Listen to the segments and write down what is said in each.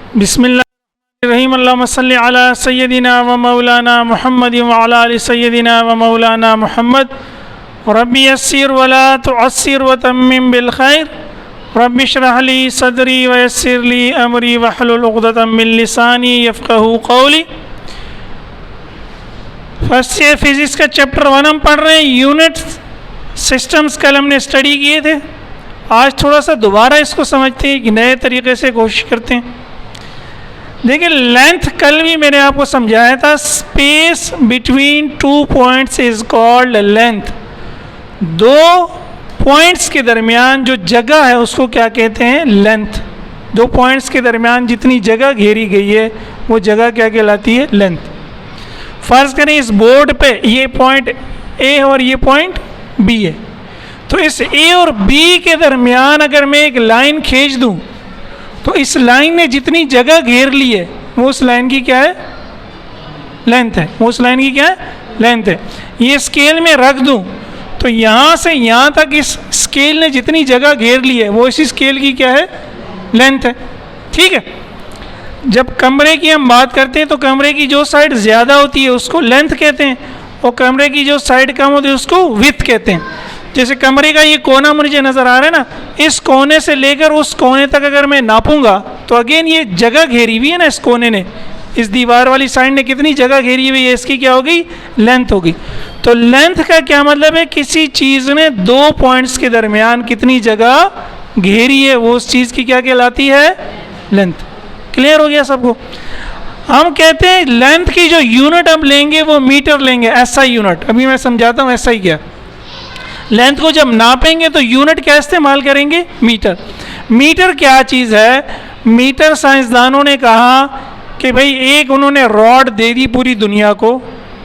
बिस्मिल्लाहिर्रहमानिर्रहीम। अल्लाहुम्मा सल्लि अला सय्यदिना व मौलाना मुहम्मद व अला आलि सय्यदिना व मौलाना मुहम्मद। रब्बी यस्सिर व ला तुअस्सिर व तम्मिम बिल खैर। रब्बि इश्रह ली सदरी व यस्सिर ली अमरी वहलुल उक़दतम मिन लिसानी यफ़क़हू क़ौली। फर्स्ट ईयर फिज़िक्स का चैप्टर 1 हम पढ़ रहे हैं। यूनिट सिस्टम्स कल हमने स्टडी किए थे। आज थोड़ा सा दोबारा इसको समझते हैं कि नए तरीके से कोशिश करते हैं। देखिए, लेंथ कल भी मैंने आपको समझाया था। Space between two points is called length. दो पॉइंट्स के दरमियान जो जगह है उसको क्या कहते हैं? लेंथ। दो पॉइंट्स के दरमियान जितनी जगह घेरी गई है वो जगह क्या कहलाती है? लेंथ। फर्ज करें इस बोर्ड पे ये पॉइंट ए और ये पॉइंट बी है, तो इस ए और बी के दरमियान अगर मैं एक लाइन खींच दूं तो इस लाइन ने जितनी जगह घेर ली है वो उस लाइन की क्या है? लेंथ है। वो उस लाइन की क्या है? लेंथ है। ये स्केल में रख दूं तो यहाँ से यहाँ तक इस स्केल ने जितनी जगह घेर ली है वो इसी स्केल की क्या है? लेंथ है। ठीक है। जब कमरे की हम बात करते हैं तो कमरे की जो साइड ज़्यादा होती है उसको लेंथ कहते हैं और कमरे की जो साइड कम होती है उसको विड्थ कहते हैं। जैसे कमरे का ये कोना मुझे नज़र आ रहा है ना, इस कोने से लेकर उस कोने तक अगर मैं नापूंगा तो अगेन ये जगह घेरी हुई है ना, इस कोने ने, इस दीवार वाली साइड ने कितनी जगह घेरी हुई है, इसकी क्या होगी? लेंथ होगी। तो लेंथ का क्या मतलब है? किसी चीज़ ने दो पॉइंट्स के दरमियान कितनी जगह घेरी है वो उस चीज़ की क्या कहलाती है? लेंथ। क्लियर हो गया सबको? हम कहते हैं लेंथ की जो यूनिट हम लेंगे वो मीटर लेंगे। ऐसा यूनिट अभी मैं समझाता हूँ। ऐसा ही क्या, लेंथ को जब नापेंगे तो यूनिट क्या इस्तेमाल करेंगे? मीटर। मीटर क्या चीज़ है? मीटर साइंसदानों ने कहा कि भाई एक उन्होंने रॉड दे दी पूरी दुनिया को।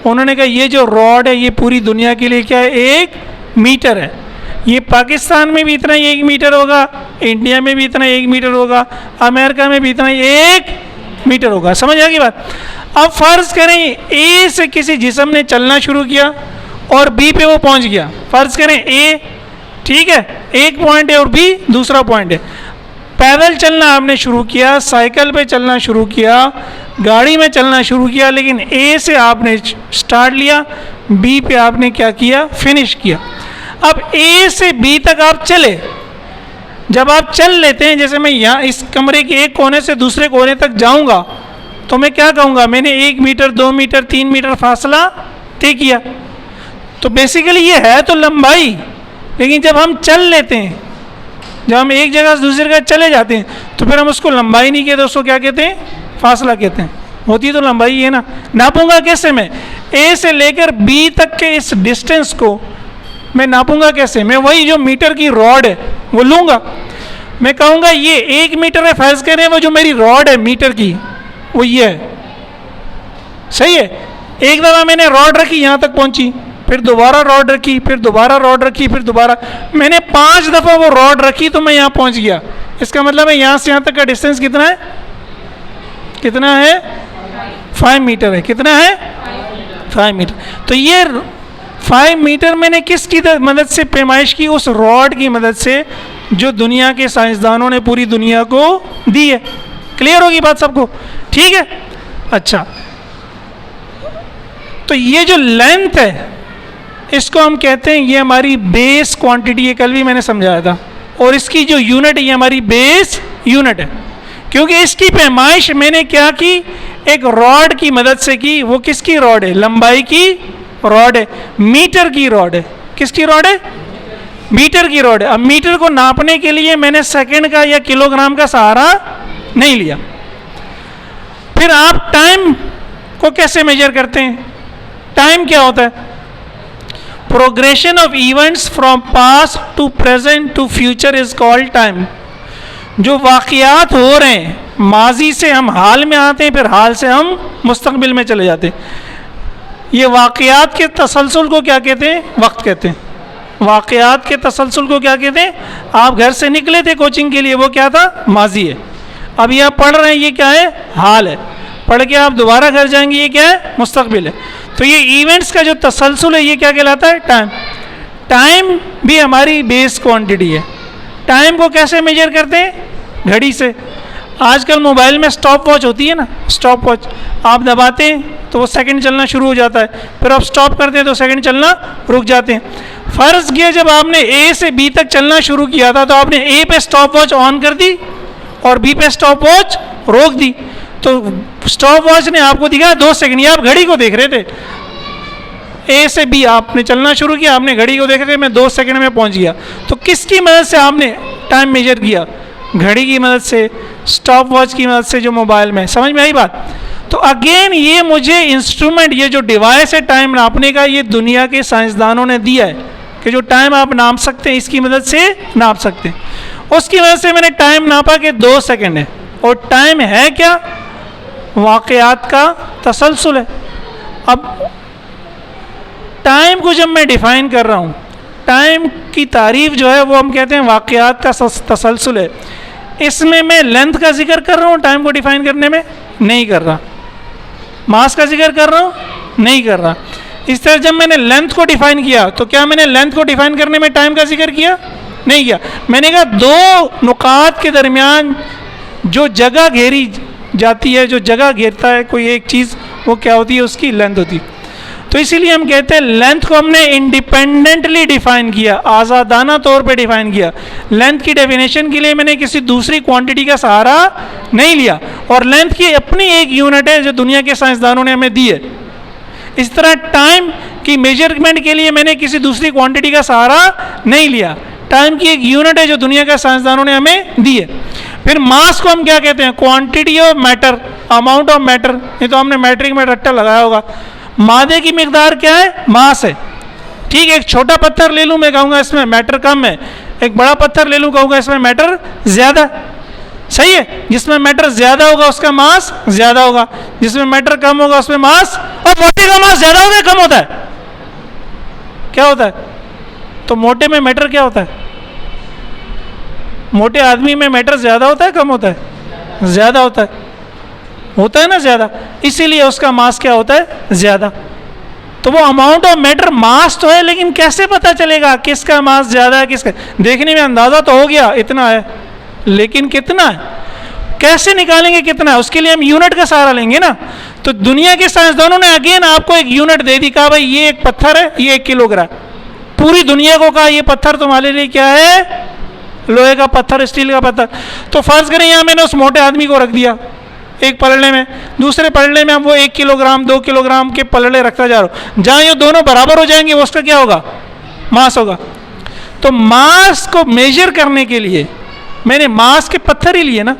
उन्होंने कहा ये जो रॉड है ये पूरी दुनिया के लिए क्या है? एक मीटर है। ये पाकिस्तान में भी इतना 1 मीटर होगा, इंडिया में भी इतना 1 मीटर होगा, अमेरिका में भी इतना 1 मीटर होगा। समझ आ गई बात? अब फ़र्ज़ करें ए से किसी जिस्म ने चलना शुरू किया और बी पे वो पहुंच गया। फ़र्ज़ करें ए, ठीक है, एक पॉइंट है और बी दूसरा पॉइंट है। पैदल चलना आपने शुरू किया, साइकिल पे चलना शुरू किया, गाड़ी में चलना शुरू किया, लेकिन ए से आपने स्टार्ट लिया, बी पे आपने क्या किया? फिनिश किया। अब ए से बी तक आप चले। जब आप चल लेते हैं, जैसे मैं यहाँ इस कमरे के एक कोने से दूसरे कोने तक जाऊँगा तो मैं क्या कहूँगा? मैंने 1 मीटर, 2 मीटर, 3 मीटर फासला तय किया। तो बेसिकली ये है तो लंबाई, लेकिन जब हम चल लेते हैं, जब हम एक जगह से दूसरी जगह चले जाते हैं तो फिर हम उसको लंबाई नहीं कहते, उसको क्या कहते हैं? फासला कहते हैं। होती तो लंबाई है ना। नापूंगा कैसे मैं? ए से लेकर बी तक के इस डिस्टेंस को मैं नापूंगा कैसे? मैं वही जो मीटर की रॉड है वो लूँगा। मैं कहूँगा ये 1 मीटर है, फर्ज करें वो जो मेरी रॉड है मीटर की वो ये है। सही है। एक दफ़ा मैंने रॉड रखी, यहाँ तक पहुँची, फिर दोबारा रॉड रखी, फिर दोबारा रॉड रखी, फिर दोबारा, मैंने 5 दफ़ा वो रॉड रखी तो मैं यहाँ पहुँच गया। इसका मतलब है यहाँ से यहाँ तक का डिस्टेंस कितना है? कितना है? 5 मीटर है। कितना है? 5 मीटर। तो ये 5 मीटर मैंने किसकी मदद से पैमाइश की? उस रॉड की मदद से जो दुनिया के साइंसदानों ने पूरी दुनिया को दी है। क्लियर होगी बात सबको? ठीक है। अच्छा, तो ये जो लेंथ है इसको हम कहते हैं ये हमारी बेस क्वांटिटी है। कल भी मैंने समझाया था। और इसकी जो यूनिट है ये हमारी बेस यूनिट है, क्योंकि इसकी पैमाइश मैंने क्या की? एक रॉड की मदद से की। वो किसकी रॉड है? लंबाई की रॉड है, मीटर की रॉड है। किसकी रॉड है? मीटर की रॉड है। अब मीटर को नापने के लिए मैंने सेकंड का या किलोग्राम का सहारा नहीं लिया। फिर आप टाइम को कैसे मेजर करते हैं? टाइम क्या होता है? Progression of events from past to present to future is called time. जो वाक़यात हो रहे हैं, माजी से हम हाल में आते हैं, फिर हाल से हम मुस्तकबिल में चले जाते हैं। ये वाक़यात के तसलसल को क्या कहते हैं? वक्त कहते हैं। वाक़यात के तसलसल को क्या कहते हैं? आप घर से निकले थे कोचिंग के लिए, वो क्या था? माजी है। अब ये आप पढ़ रहे हैं, ये क्या है? हाल है। पढ़ के आप दोबारा घर जाएंगे, ये क्या है? मुस्तकबिल है। तो ये इवेंट्स का जो तसलसल है ये क्या कहलाता है? टाइम। टाइम भी हमारी बेस क्वांटिटी है। टाइम को कैसे मेजर करते हैं? घड़ी से। आजकल मोबाइल में स्टॉप वॉच होती है ना, स्टॉप वॉच आप दबाते हैं तो वो सेकंड चलना शुरू हो जाता है, फिर आप स्टॉप करते हैं तो सेकंड चलना रुक जाते हैं। फ़र्ज़ किया जब आपने ए से बी तक चलना शुरू किया था तो आपने ए पे स्टॉप वॉच ऑन कर दी और बी पे स्टॉप वॉच रोक दी, तो स्टॉप वॉच ने आपको दिखाया 2 सेकंड, ये आप घड़ी को देख रहे थे। ए से बी आपने चलना शुरू किया, आपने घड़ी को देख रहे थे, मैं 2 सेकंड में पहुंच गया। तो किसकी मदद से आपने टाइम मेजर किया? घड़ी की मदद से, स्टॉप वॉच की मदद से जो मोबाइल में। समझ में आई बात? तो अगेन ये मुझे इंस्ट्रूमेंट, ये जो डिवाइस है टाइम नापने का, ये दुनिया के साइंसदानों ने दिया है कि जो टाइम आप नाप सकते हैं इसकी मदद से नाप सकते हैं। उसकी मदद से मैंने टाइम नापा कि 2 सेकंड है। और टाइम है क्या? वाक़यात का तसलसल है। अब टाइम को जब मैं डिफ़ाइन कर रहा हूँ, टाइम की तारीफ जो है वो हम कहते हैं वाक़यात का तसलसल है। इसमें मैं लेंथ का जिक्र कर रहा हूँ टाइम को डिफ़ाइन करने में? नहीं कर रहा। मास का जिक्र कर रहा हूँ? नहीं कर रहा। इस तरह जब मैंने लेंथ को डिफ़ाइन किया तो क्या मैंने लेंथ को डिफ़ाइन करने में टाइम का जिक्र किया? नहीं किया। मैंने कहा 2 नुकात के दरमियान जो जगह घेरी जाती है, जो जगह घेरता है कोई एक चीज़, वो क्या होती है? उसकी लेंथ होती है। तो इसीलिए हम कहते हैं लेंथ को हमने इंडिपेंडेंटली डिफाइन किया, आज़ादाना तौर पे डिफाइन किया। लेंथ की डेफिनेशन के लिए मैंने किसी दूसरी क्वांटिटी का सहारा नहीं लिया, और लेंथ की अपनी एक यूनिट है जो दुनिया के साइंसदानों ने हमें दी है। इस तरह टाइम की मेजरमेंट के लिए मैंने किसी दूसरी क्वांटिटी का सहारा नहीं लिया। टाइम की एक यूनिट है जो दुनिया के साइंसदानों ने हमें दी है। फिर मास को हम क्या कहते हैं? Quantity of matter, amount of matter. ये तो हमने मैट्रिक में रट्टा लगाया होगा। मादे की मिकदार क्या है? मास है। ठीक है, एक छोटा पत्थर ले लूँ, मैं कहूँगा इसमें मैटर कम है। एक बड़ा पत्थर ले लूँ, कहूँगा इसमें मैटर ज़्यादा। सही है? जिसमें मैटर ज़्यादा होगा उसका मास ज़्यादा होगा, जिसमें मैटर कम होगा उसमें मास। और मोटे का मास ज़्यादा होता है कम होता है? क्या होता है? तो मोटे में मैटर क्या होता है? मोटे आदमी में मैटर ज़्यादा होता है कम होता है? ज़्यादा होता है। होता है ना ज़्यादा, इसीलिए उसका मास क्या होता है? ज़्यादा। तो वो अमाउंट ऑफ मैटर मास तो है, लेकिन कैसे पता चलेगा किसका मास ज़्यादा है किसका? देखने में अंदाज़ा तो हो गया इतना है, लेकिन कितना है कैसे निकालेंगे कितना है? उसके लिए हम यूनिट का सहारा लेंगे ना। तो दुनिया के साइंसदानों ने अगेन आपको एक यूनिट दे दी, कहा भाई ये एक पत्थर है, ये 1 किलोग्राम। पूरी दुनिया को कहा ये पत्थर तुम्हारे लिए क्या है? लोहे का पत्थर, स्टील का पत्थर। तो फर्ज करें यहाँ मैंने उस मोटे आदमी को रख दिया एक पलड़े में, दूसरे पलड़े में हम वो 1 किलोग्राम 2 किलोग्राम के पलड़े रखता जा रहा हूँ। जहाँ ये दोनों बराबर हो जाएंगे वो उसका क्या होगा? मास होगा। तो मास को मेजर करने के लिए मैंने मास के पत्थर ही लिए ना।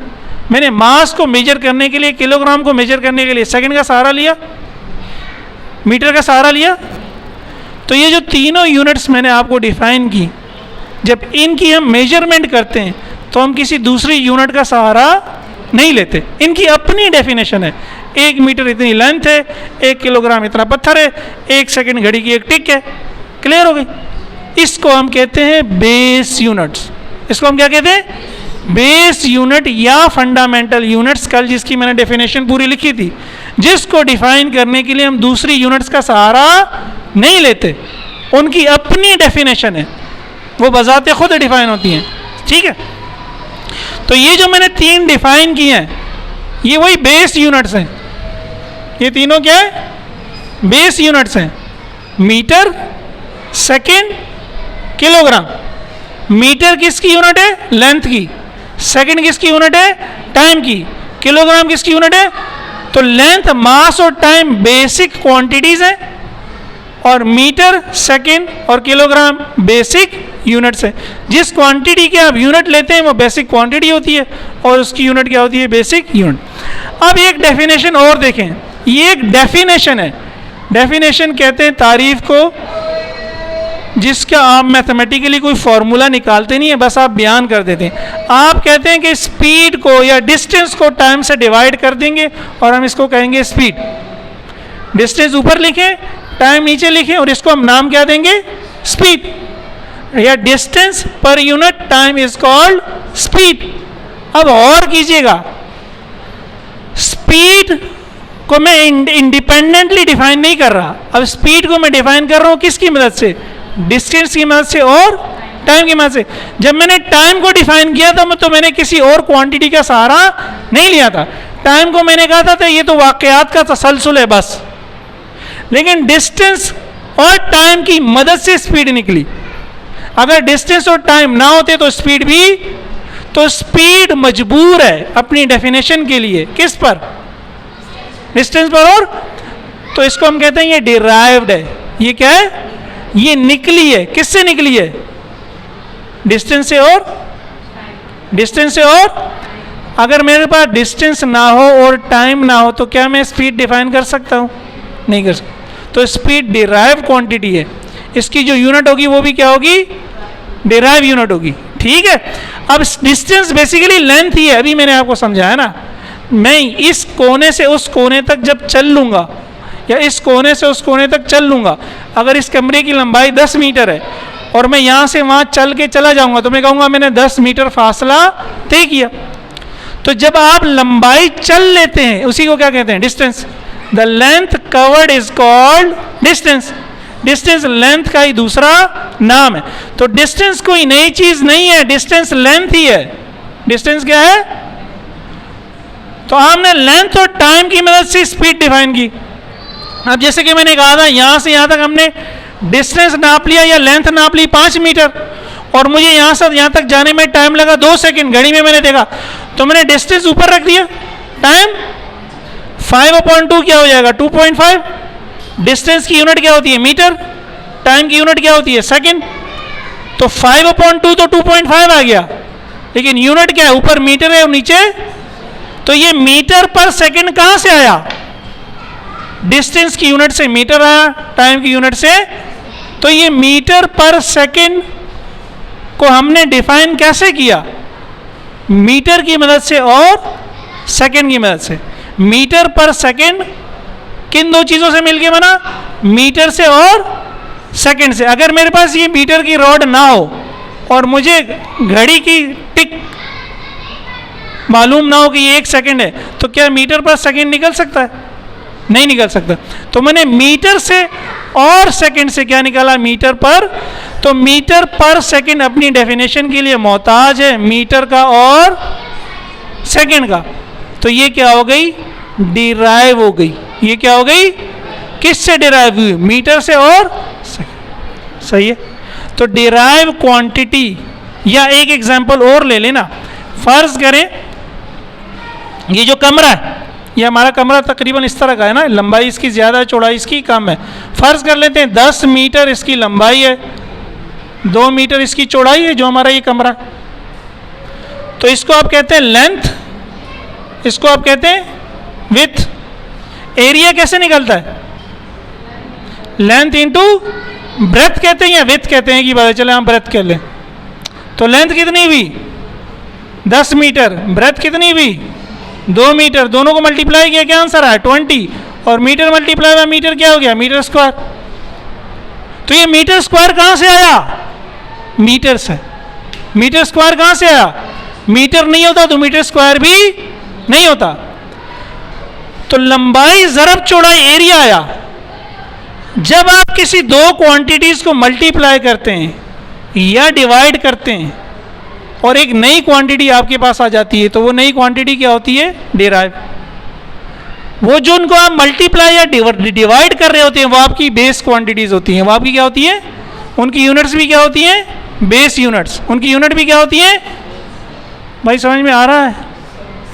मैंने मास को मेजर करने के लिए, किलोग्राम को मेजर करने के लिए सेकंड का सहारा लिया, मीटर का सहारा लिया। तो ये जो तीनों यूनिट्स मैंने आपको डिफाइन की, जब इनकी हम मेजरमेंट करते हैं तो हम किसी दूसरी यूनिट का सहारा नहीं लेते। इनकी अपनी डेफिनेशन है। 1 मीटर इतनी लेंथ है, 1 किलोग्राम इतना पत्थर है, 1 सेकंड घड़ी की एक टिक है। क्लियर हो गई? इसको हम कहते हैं बेस यूनिट्स। इसको हम क्या कहते हैं? बेस यूनिट या फंडामेंटल यूनिट्स। कल जिसकी मैंने डेफिनेशन पूरी लिखी थी, जिसको डिफाइन करने के लिए हम दूसरी यूनिट्स का सहारा नहीं लेते, उनकी अपनी डेफिनेशन है, वो बजाते खुद डिफाइन होती हैं। ठीक है? तो ये जो मैंने 3 डिफाइन किए हैं, ये वही बेस यूनिट्स हैं। ये तीनों क्या है? बेस यूनिट्स हैं। Metre, second, kilogram. मीटर किसकी यूनिट है? लेंथ की। सेकंड किसकी यूनिट है? टाइम की। किलोग्राम किसकी यूनिट है? तो लेंथ, मास और टाइम बेसिक क्वांटिटीज हैं, और मीटर, सेकंड और किलोग्राम बेसिक यूनिट्स हैं। जिस क्वांटिटी के आप यूनिट लेते हैं वो बेसिक क्वांटिटी होती है, और उसकी यूनिट क्या होती है? Basic unit. अब एक डेफिनेशन और देखें। ये एक डेफिनेशन है। डेफिनेशन कहते हैं तारीफ को जिसका आप मैथमेटिकली कोई फॉर्मूला निकालते नहीं है, बस आप बयान कर देते हैं। आप कहते हैं कि स्पीड को या डिस्टेंस को टाइम से डिवाइड कर देंगे और हम इसको कहेंगे स्पीड। डिस्टेंस ऊपर लिखें, टाइम नीचे लिखें, और इसको हम नाम क्या देंगे? स्पीड। या distance per unit time is called speed. अब और कीजिएगा, स्पीड को मैं इंडिपेंडेंटली डिफाइन नहीं कर रहा। अब स्पीड को मैं डिफाइन कर रहा हूं किसकी मदद से? डिस्टेंस की मदद से और टाइम की मदद से। जब मैंने टाइम को डिफाइन किया तो मैंने किसी और क्वांटिटी का सहारा नहीं लिया था। टाइम को मैंने कहा था ये तो वाकयात का तसलसल है बस, लेकिन डिस्टेंस और टाइम की मदद से स्पीड निकली। अगर डिस्टेंस और टाइम ना होते तो स्पीड भी, तो स्पीड मजबूर है अपनी डेफिनेशन के लिए किस पर, डिस्टेंस पर। और तो इसको हम कहते हैं ये डिराइव्ड है। ये क्या है, ये निकली है, किससे निकली है, डिस्टेंस से। और डिस्टेंस से। और अगर मेरे पास डिस्टेंस ना हो और टाइम ना हो तो क्या मैं स्पीड डिफाइन कर सकता हूं, नहीं कर सकता। तो स्पीड डिराइव क्वांटिटी है, इसकी जो यूनिट होगी वो भी क्या होगी, डिराइव यूनिट होगी। ठीक है। अब डिस्टेंस बेसिकली लेंथ ही है, अभी मैंने आपको समझाया ना। मैं इस कोने से उस कोने तक जब चल लूंगा या इस कोने से उस कोने तक चल लूंगा, अगर इस कमरे की लंबाई 10 मीटर है और मैं यहां से वहां चल के चला जाऊंगा तो मैं कहूंगा मैंने 10 मीटर फासला तय किया। तो जब आप लंबाई चल लेते हैं उसी को क्या कहते हैं, distance. The length covered is called distance. Distance length का ही दूसरा नाम है। तो डिस्टेंस कोई नई चीज नहीं है, डिस्टेंस लेंथ ही है। डिस्टेंस क्या है, तो हमने लेंथ और टाइम की मदद से स्पीड डिफाइन की। अब जैसे कि मैंने कहा था यहां से यहां तक हमने डिस्टेंस नाप लिया या लेंथ नाप ली 5 मीटर, और मुझे यहां से यहां तक जाने में टाइम लगा 2 सेकंड, घड़ी में मैंने देखा, तो मैंने डिस्टेंस ऊपर रख दिया, टाइम 5/2 क्या हो जाएगा, 2.5। डिस्टेंस की यूनिट क्या होती है, मीटर। टाइम की यूनिट क्या होती है, सेकंड। तो 5/2 तो 2.5 आ गया, लेकिन यूनिट क्या है, ऊपर मीटर है और नीचे, तो ये मीटर पर सेकंड कहां से आया, डिस्टेंस की यूनिट से मीटर आया, टाइम की यूनिट से। तो ये मीटर पर सेकंड को हमने डिफाइन कैसे किया, मीटर की मदद से और सेकंड की मदद से। मीटर पर सेकंड किन दो चीजों से मिलके बना, मीटर से और सेकंड से। अगर मेरे पास ये मीटर की रॉड ना हो और मुझे घड़ी की टिक मालूम ना हो कि ये 1 सेकंड है, तो क्या मीटर पर सेकंड निकल सकता है, नहीं निकल सकता। तो मैंने मीटर से और सेकंड से क्या निकाला, मीटर पर। तो मीटर पर सेकंड अपनी डेफिनेशन के लिए मोहताज है मीटर का और सेकंड का। तो ये क्या हो गई, डिराइव हो गई। ये क्या हो गई, किससे डिराइव हुई, मीटर से और सेकंड। सही है। तो डिराइव क्वांटिटी, या एक एग्जांपल और ले लेना। फर्ज करें ये जो कमरा है, ये हमारा कमरा तकरीबन इस तरह का है ना, लंबाई इसकी ज़्यादा है, चौड़ाई इसकी कम है। फ़र्ज़ कर लेते हैं 10 मीटर इसकी लंबाई है, 2 मीटर इसकी चौड़ाई है जो हमारा ये कमरा। तो इसको आप कहते हैं लेंथ, इसको आप कहते हैं विड्थ। एरिया कैसे निकलता है, लेंथ इंटू ब्रेथ कहते हैं या विड्थ कहते हैं, कि पता चले हम ब्रेथ कर लें। तो लेंथ कितनी हुई 10 मीटर, ब्रेथ कितनी हुई 2 मीटर, दोनों को मल्टीप्लाई किया क्या आंसर आया 20, और मीटर मल्टीप्लाई बाय मीटर क्या हो गया, मीटर स्क्वायर। तो ये मीटर स्क्वायर कहां से आया, मीटर से। मीटर स्क्वायर कहां से आया, मीटर नहीं होता तो मीटर स्क्वायर भी नहीं होता। तो लंबाई ज़रब चौड़ाई एरिया आया। जब आप किसी दो क्वांटिटीज को मल्टीप्लाई करते हैं या डिवाइड करते हैं और एक नई क्वांटिटी आपके पास आ जाती है, तो वो नई क्वांटिटी क्या होती है, डिराइव। वो जो उनको आप मल्टीप्लाई या डिवाइड कर रहे होते हैं वो आपकी बेस क्वांटिटीज होती हैं। वो आपकी क्या होती है, उनकी यूनिट्स भी क्या होती हैं, बेस यूनिट्स। उनकी यूनिट भी क्या होती है, भाई समझ में आ रहा है,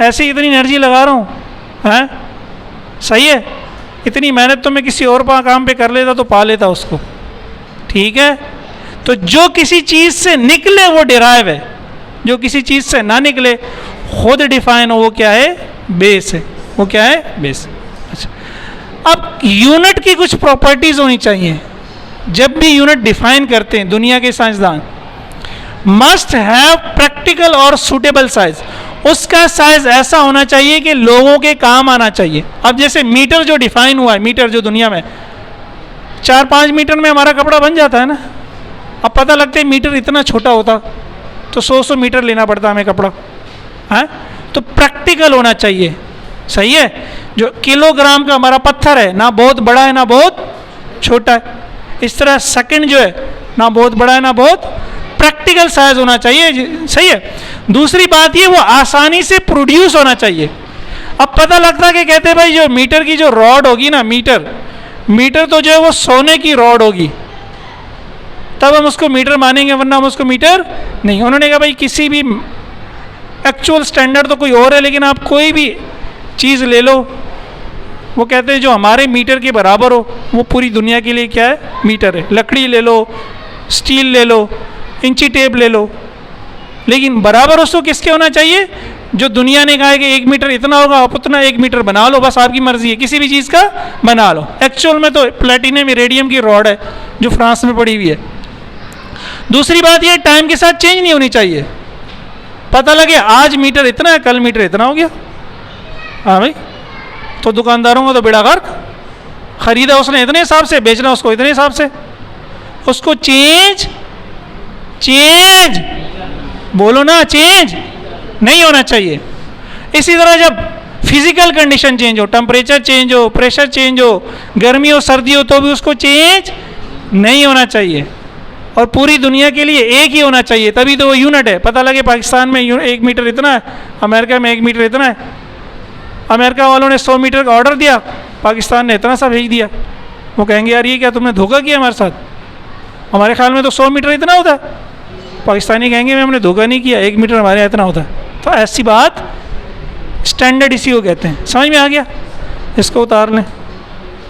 ऐसे इतनी एनर्जी लगा रहा हूँ, हैं सही है। इतनी मेहनत तो मैं किसी और काम पे कर लेता तो पा लेता उसको, ठीक है। तो जो किसी चीज़ से निकले वो डिराइव है, जो किसी चीज़ से ना निकले खुद डिफाइन हो वो क्या है, बेस है। वो क्या है, बेस। अच्छा, अब यूनिट की कुछ प्रॉपर्टीज होनी चाहिए। जब भी यूनिट डिफाइन करते हैं दुनिया के साइंसदान, मस्ट हैव प्रैक्टिकल और सूटेबल साइज। उसका साइज ऐसा होना चाहिए कि लोगों के काम आना चाहिए। अब जैसे मीटर जो डिफाइन हुआ है, मीटर जो दुनिया में 4-5 मीटर में हमारा कपड़ा बन जाता है ना। अब पता लगता है मीटर इतना छोटा होता तो 100 मीटर लेना पड़ता हमें कपड़ा, है। तो प्रैक्टिकल होना चाहिए, सही है। जो किलोग्राम का हमारा पत्थर है, ना बहुत बड़ा है ना बहुत छोटा है। इस तरह सेकंड जो है ना बहुत बड़ा है ना बहुत प्रैक्टिकल साइज होना चाहिए, सही है। दूसरी बात ये, वो आसानी से प्रोड्यूस होना चाहिए। अब पता लगता है कि कहते हैं भाई जो मीटर की जो रॉड होगी ना, मीटर तो जो है वो सोने की रॉड होगी, तब हम उसको मीटर मानेंगे, वरना हम उसको मीटर नहीं। उन्होंने कहा भाई किसी भी एक्चुअल स्टैंडर्ड तो कोई और है, लेकिन आप कोई भी चीज़ ले लो, वो कहते हैं जो हमारे मीटर के बराबर हो वो पूरी दुनिया के लिए क्या है, मीटर है। लकड़ी ले लो, स्टील ले लो, इंची टेप ले लो, लेकिन बराबर उसको किसके होना चाहिए? जो दुनिया ने कहा है कि 1 मीटर इतना होगा, आप उतना 1 मीटर बना लो, बस आपकी मर्जी है, किसी भी चीज़ का बना लो। एक्चुअल में तो प्लेटिनम इरेडियम की रॉड है जो फ्रांस में पड़ी हुई है। दूसरी बात यह, टाइम के साथ चेंज नहीं होनी चाहिए। पता लगे आज मीटर इतना है, कल मीटर इतना हो गया, हाँ भाई, तो दुकानदारों का तो बेड़ा गर्क। खरीदा उसने इतने हिसाब से, बेचना उसको इतने हिसाब से, उसको चेंज बोलो ना, चेंज नहीं होना चाहिए। इसी तरह जब फिजिकल कंडीशन चेंज हो, टेम्परेचर चेंज हो, प्रेशर चेंज हो, गर्मी हो सर्दी हो, तो भी उसको चेंज नहीं होना चाहिए। और पूरी दुनिया के लिए एक ही होना चाहिए, तभी तो वो यूनिट है। पता लगे पाकिस्तान में 1 मीटर इतना है, अमेरिका में 1 मीटर इतना है, अमेरिका वालों ने 100 मीटर का ऑर्डर दिया, पाकिस्तान ने इतना सा भेज दिया, वो कहेंगे यार ये क्या तुमने धोखा किया हमारे साथ, हमारे ख्याल में तो 100 मीटर इतना होता है। पाकिस्तानी कहेंगे हमने धोखा नहीं किया, 1 मीटर हमारे यहाँ इतना होता है। तो ऐसी बात, स्टैंडर्ड इसी को कहते हैं। समझ में आ गया? इसको उतार लें।